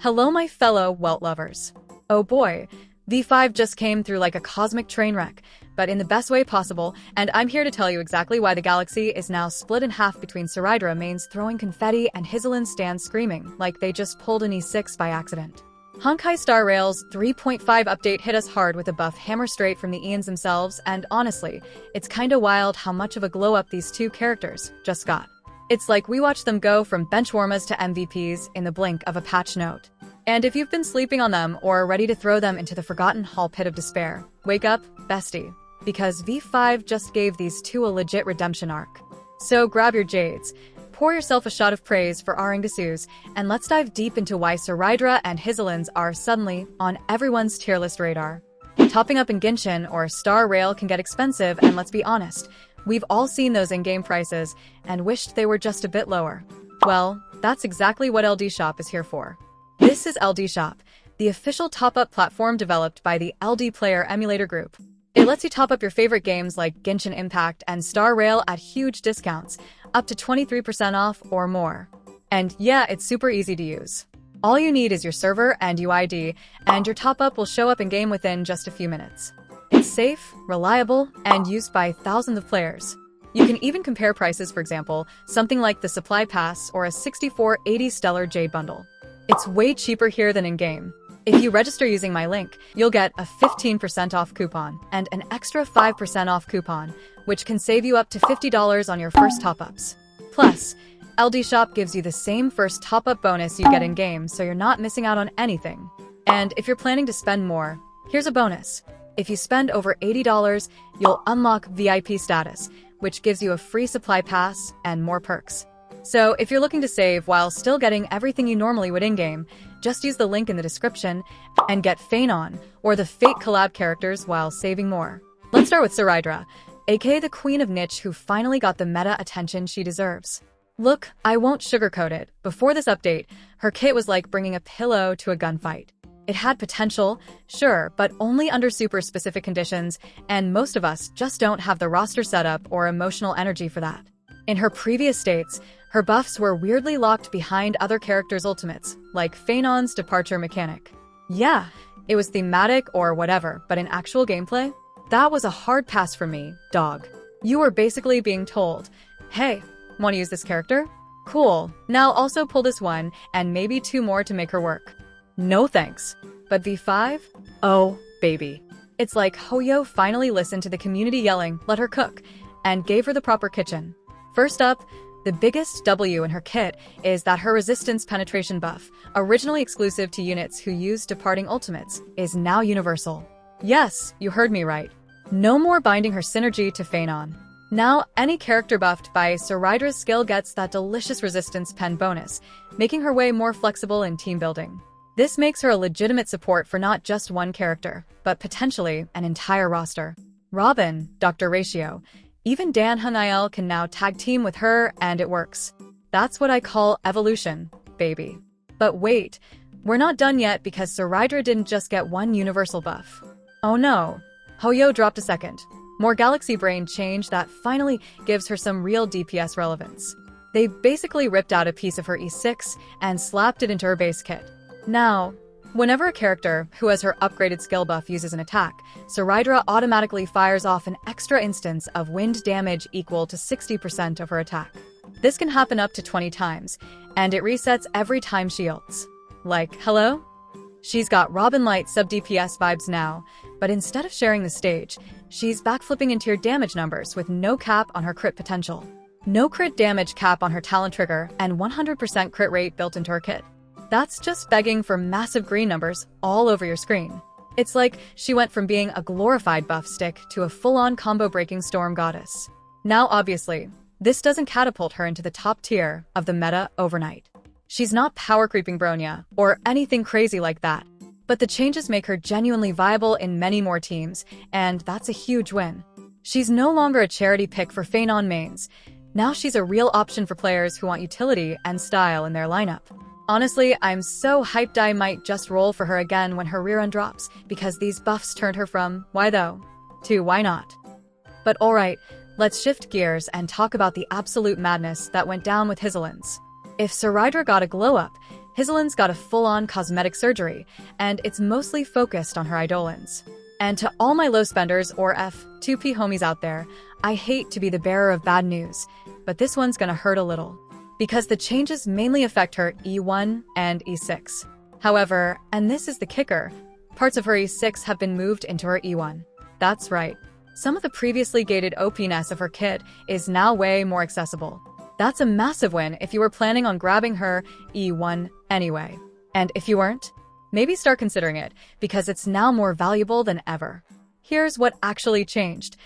Hello my fellow Welt lovers. Oh boy, V5 just came through like a cosmic train wreck, but in the best way possible, and I'm here to tell you exactly why the galaxy is now split in half between Cerydra mains throwing confetti and Hizelins stands screaming like they just pulled an E6 by accident. Honkai Star Rail's 3.5 update hit us hard with a buff hammer straight from the Ians themselves, and honestly, it's kinda wild how much of a glow up these two characters just got. It's like we watched them go from benchwarmers to MVPs in the blink of a patch note. And if you've been sleeping on them or are ready to throw them into the forgotten hall pit of despair, wake up, bestie. Because V5 just gave these two a legit redemption arc. So grab your jades, pour yourself a shot of praise for Aringdasu's, and let's dive deep into why Cerydra and Hizelins are suddenly on everyone's tier list radar. Topping up in Genshin or Star Rail can get expensive, and let's be honest, we've all seen those in-game prices and wished they were just a bit lower. Well, that's exactly what LD Shop is here for. This is LD Shop, the official top-up platform developed by the LD Player Emulator Group. It lets you top up your favorite games like Genshin Impact and Star Rail at huge discounts, up to 23% off or more. And yeah, it's super easy to use. All you need is your server and UID, and your top-up will show up in-game within just a few minutes. It's safe, reliable, and used by thousands of players. You can even compare prices, for example, something like the Supply Pass or a 6480 Stellar Jade Bundle. It's way cheaper here than in-game. If you register using my link, you'll get a 15% off coupon and an extra 5% off coupon, which can save you up to $50 on your first top-ups. Plus, LD Shop gives you the same first top-up bonus you get in-game, so you're not missing out on anything. And if you're planning to spend more, here's a bonus. If you spend over $80, you'll unlock VIP status, which gives you a free supply pass and more perks. So if you're looking to save while still getting everything you normally would in-game, just use the link in the description and get Phanon or the Fate collab characters while saving more. Let's start with Cerydra, aka the Queen of Niche who finally got the meta attention she deserves. Look, I won't sugarcoat it. Before this update, her kit was like bringing a pillow to a gunfight. It had potential, sure, but only under super specific conditions, and most of us just don't have the roster setup or emotional energy for that. In her previous states, her buffs were weirdly locked behind other characters' ultimates, like Phanon's departure mechanic. Yeah, it was thematic or whatever, but in actual gameplay, that was a hard pass for me, dog. You were basically being told, hey, want to use this character? Cool, now also pull this one, and maybe two more to make her work. No thanks. But V5? Oh, baby. It's like Hoyo finally listened to the community yelling, let her cook, and gave her the proper kitchen. First up, the biggest W in her kit is that her resistance penetration buff, originally exclusive to units who use departing ultimates, is now universal. Yes, you heard me right. No more binding her synergy to Phanon. Now, any character buffed by Cerydra's skill gets that delicious resistance pen bonus, making her way more flexible in team building. This makes her a legitimate support for not just one character, but potentially an entire roster. Robin, Dr. Ratio, even Dan Haniel can now tag team with her, and it works. That's what I call evolution, baby. But wait, we're not done yet because Cerydra didn't just get one universal buff. Oh no, Hoyo dropped a second. More Galaxy Brain change that finally gives her some real DPS relevance. They basically ripped out a piece of her E6 and slapped it into her base kit. Now, whenever a character who has her upgraded skill buff uses an attack, Cerydra automatically fires off an extra instance of wind damage equal to 60% of her attack. This can happen up to 20 times, and it resets every time she ults. Like, hello? She's got Robin Light sub-DPS vibes now, but instead of sharing the stage, she's backflipping into your damage numbers with no cap on her crit potential. No crit damage cap on her talent trigger, and 100% crit rate built into her kit. That's just begging for massive green numbers all over your screen. It's like she went from being a glorified buff stick to a full-on combo-breaking storm goddess. Now, obviously, this doesn't catapult her into the top tier of the meta overnight. She's not power-creeping Bronya or anything crazy like that, but the changes make her genuinely viable in many more teams, and that's a huge win. She's no longer a charity pick for Phanon mains. Now she's a real option for players who want utility and style in their lineup. Honestly, I'm so hyped I might just roll for her again when her rerun drops, because these buffs turned her from why though to why not. But alright, let's shift gears and talk about the absolute madness that went down with Hizelins. If Cerydra got a glow up, Hizelins got a full-on cosmetic surgery, and it's mostly focused on her Idolins. And to all my low spenders or F2P homies out there, I hate to be the bearer of bad news, but this one's gonna hurt a little, because the changes mainly affect her E1 and E6. However, and this is the kicker, parts of her E6 have been moved into her E1. That's right. Some of the previously gated OP-ness of her kit is now way more accessible. That's a massive win if you were planning on grabbing her E1 anyway. And if you weren't, maybe start considering it, because it's now more valuable than ever. Here's what actually changed.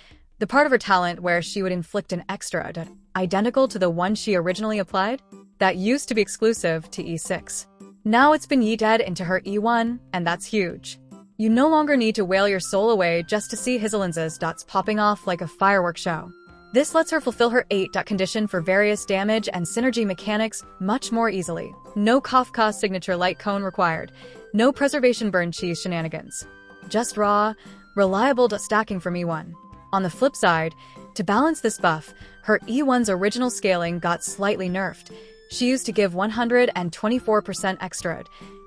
The part of her talent where she would inflict an extra identical to the one she originally applied, that used to be exclusive to E6. Now it's been yeeted into her E1, and that's huge. You no longer need to wail your soul away just to see Hizelins' dots popping off like a fireworks show. This lets her fulfill her 8 condition for various damage and synergy mechanics much more easily. No Kafka signature light cone required. No preservation burn cheese shenanigans. Just raw, reliable stacking from E1. On the flip side, to balance this buff, her E1's original scaling got slightly nerfed. She used to give 124% extra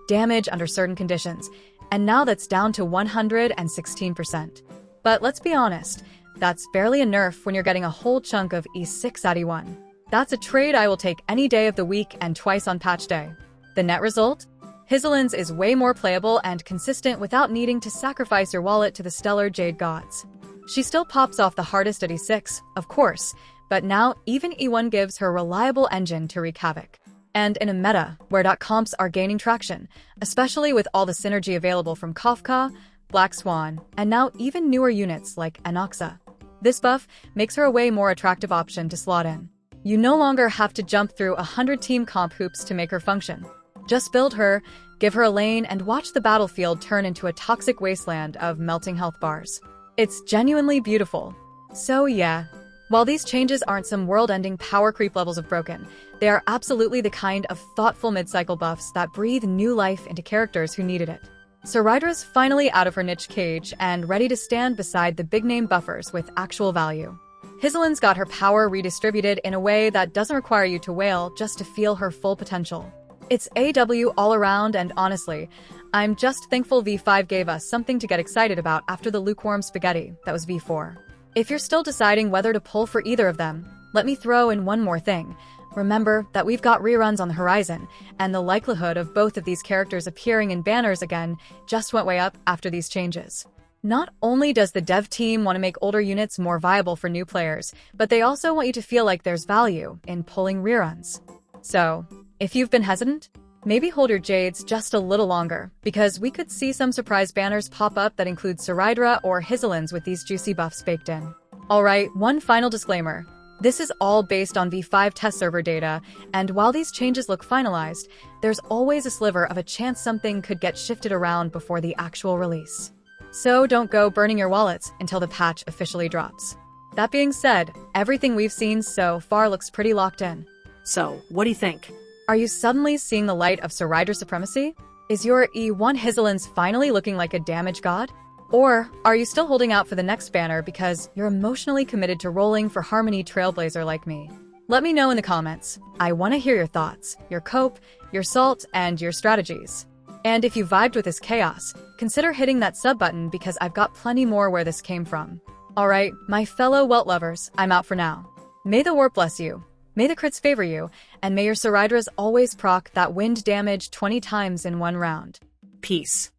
damage under certain conditions, and now that's down to 116%. But let's be honest, that's barely a nerf when you're getting a whole chunk of E6 at E1. That's a trade I will take any day of the week and twice on patch day. The net result? Hizelins is way more playable and consistent without needing to sacrifice your wallet to the stellar Jade Gods. She still pops off the hardest at E6, of course, but now even E1 gives her a reliable engine to wreak havoc. And in a meta where .comps are gaining traction, especially with all the synergy available from Kafka, Black Swan, and now even newer units like Anoxa, this buff makes her a way more attractive option to slot in. You no longer have to jump through 100 team comp hoops to make her function. Just build her, give her a lane, and watch the battlefield turn into a toxic wasteland of melting health bars. It's genuinely beautiful. So yeah, while these changes aren't some world-ending power creep levels of broken, they are absolutely the kind of thoughtful mid-cycle buffs that breathe new life into characters who needed it. Cerydra's finally out of her niche cage and ready to stand beside the big-name buffers with actual value. Hizelins got her power redistributed in a way that doesn't require you to wail just to feel her full potential. It's AW all around, and honestly, I'm just thankful V5 gave us something to get excited about after the lukewarm spaghetti that was V4. If you're still deciding whether to pull for either of them, let me throw in one more thing. Remember that we've got reruns on the horizon, and the likelihood of both of these characters appearing in banners again just went way up after these changes. Not only does the dev team want to make older units more viable for new players, but they also want you to feel like there's value in pulling reruns. So, if you've been hesitant, maybe hold your jades just a little longer, because we could see some surprise banners pop up that include Cerydra or Hizelins with these juicy buffs baked in. Alright, one final disclaimer. This is all based on V5 test server data, and while these changes look finalized, there's always a sliver of a chance something could get shifted around before the actual release. So don't go burning your wallets until the patch officially drops. That being said, everything we've seen so far looks pretty locked in. So, what do you think? Are you suddenly seeing the light of Cerydra supremacy? Is your E1 Hizelins finally looking like a damage god? Or are you still holding out for the next banner because you're emotionally committed to rolling for Harmony Trailblazer like me? Let me know in the comments. I want to hear your thoughts, your cope, your salt, and your strategies. And if you vibed with this chaos, consider hitting that sub button because I've got plenty more where this came from. Alright, my fellow Welt lovers, I'm out for now. May the warp bless you. May the crits favor you, and may your Cerydras always proc that wind damage 20 times in one round. Peace.